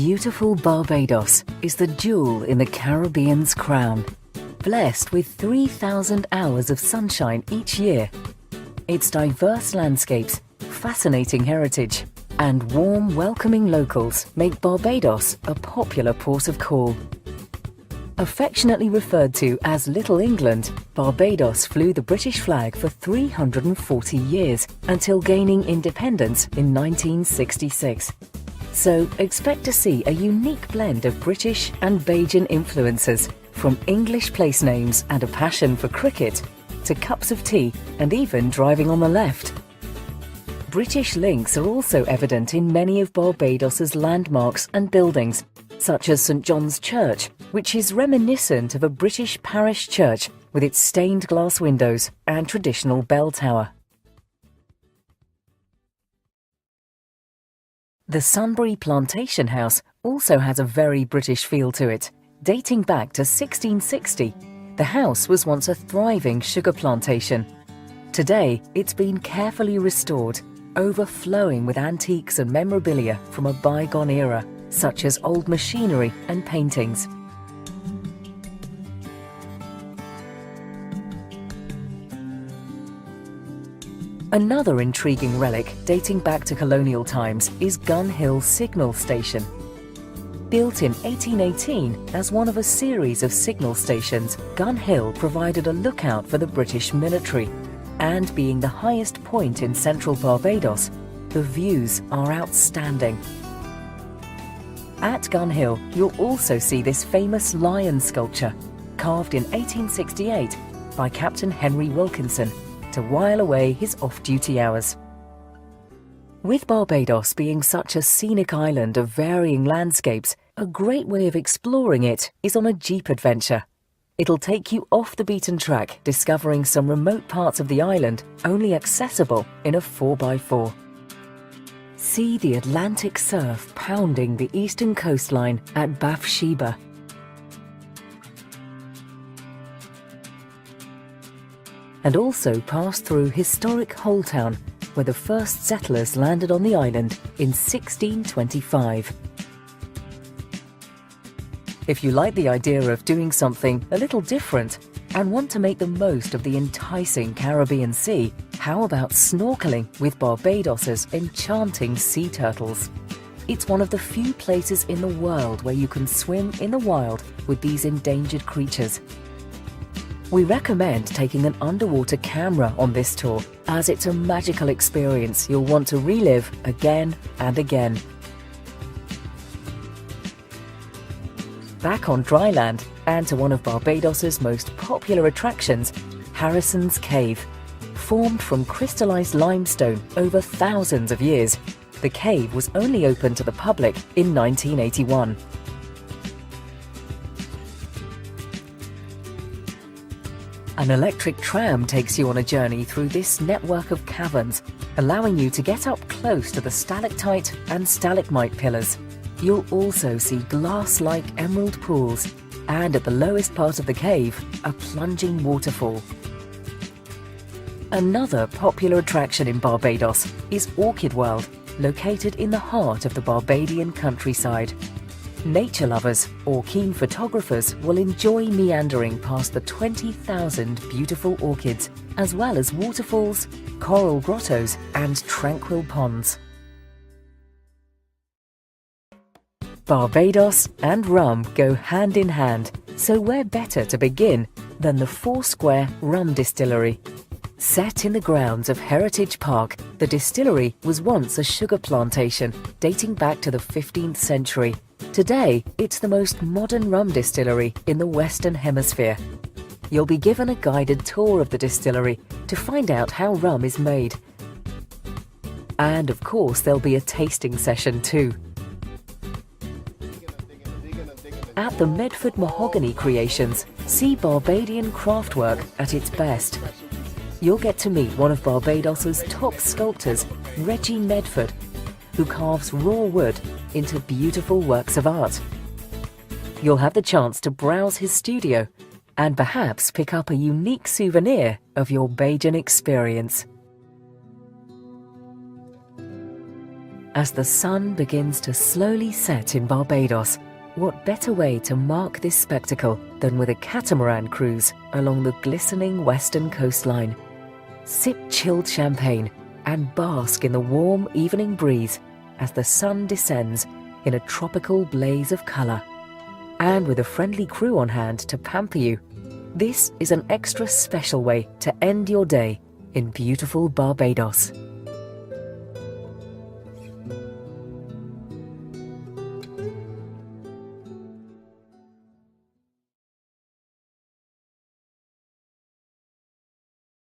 Beautiful Barbados is the jewel in the Caribbean's crown, blessed with 3,000 hours of sunshine each year. Its diverse landscapes, fascinating heritage, and warm, welcoming locals make Barbados a popular port of call. Affectionately referred to as Little England, Barbados flew the British flag for 340 years until gaining independence in 1966. So expect to see a unique blend of British and Bajan influences, from English place names and a passion for cricket to cups of tea and even driving on the left. British links are also evident in many of Barbados's landmarks and buildings, such as St John's Church, which is reminiscent of a British parish church with its stained glass windows and traditional bell tower. The Sunbury Plantation House also has a very British feel to it. Dating back to 1660, the house was once a thriving sugar plantation. Today, it's been carefully restored, overflowing with antiques and memorabilia from a bygone era, such as old machinery and paintings. Another intriguing relic dating back to colonial times is Gun Hill Signal Station. Built in 1818 as one of a series of signal stations, Gun Hill provided a lookout for the British military, and being the highest point in central Barbados, the views are outstanding. At Gun Hill, you'll also see this famous lion sculpture, carved in 1868 by Captain Henry Wilkinson, to while away his off-duty hours. With Barbados being such a scenic island of varying landscapes, a great way of exploring it is on a jeep adventure. It'll take you off the beaten track, discovering some remote parts of the island only accessible in a 4x4. See the Atlantic surf pounding the eastern coastline at Bathsheba. And also pass through historic Holetown, where the first settlers landed on the island in 1625. If you like the idea of doing something a little different and want to make the most of the enticing Caribbean Sea, how about snorkeling with Barbados's enchanting sea turtles? It's one of the few places in the world where you can swim in the wild with these endangered creatures. We recommend taking an underwater camera on this tour, as it's a magical experience you'll want to relive again and again. Back on dry land, and to one of Barbados's most popular attractions, Harrison's Cave. Formed from crystallized limestone over thousands of years, the cave was only opened to the public in 1981. An electric tram takes you on a journey through this network of caverns, allowing you to get up close to the stalactite and stalagmite pillars. You'll also see glass-like emerald pools, and at the lowest part of the cave, a plunging waterfall. Another popular attraction in Barbados is Orchid World, located in the heart of the Barbadian countryside. Nature lovers or keen photographers will enjoy meandering past the 20,000 beautiful orchids, as well as waterfalls, coral grottos, and tranquil ponds. Barbados and rum go hand in hand, so where better to begin than the Foursquare Rum Distillery? Set in the grounds of Heritage Park, the distillery was once a sugar plantation dating back to the 15th century. Today, it's the most modern rum distillery in the Western Hemisphere. You'll be given a guided tour of the distillery to find out how rum is made. And of course, there'll be a tasting session too. At the Medford Mahogany Creations, see Barbadian craftwork at its best. You'll get to meet one of Barbados's top sculptors, Reggie Medford, who carves raw wood into beautiful works of art. You'll have the chance to browse his studio and perhaps pick up a unique souvenir of your Bajan experience. As the sun begins to slowly set in Barbados, what better way to mark this spectacle than with a catamaran cruise along the glistening western coastline? Sip chilled champagne and bask in the warm evening breeze as the sun descends in a tropical blaze of colour. And with a friendly crew on hand to pamper you, this is an extra special way to end your day in beautiful Barbados.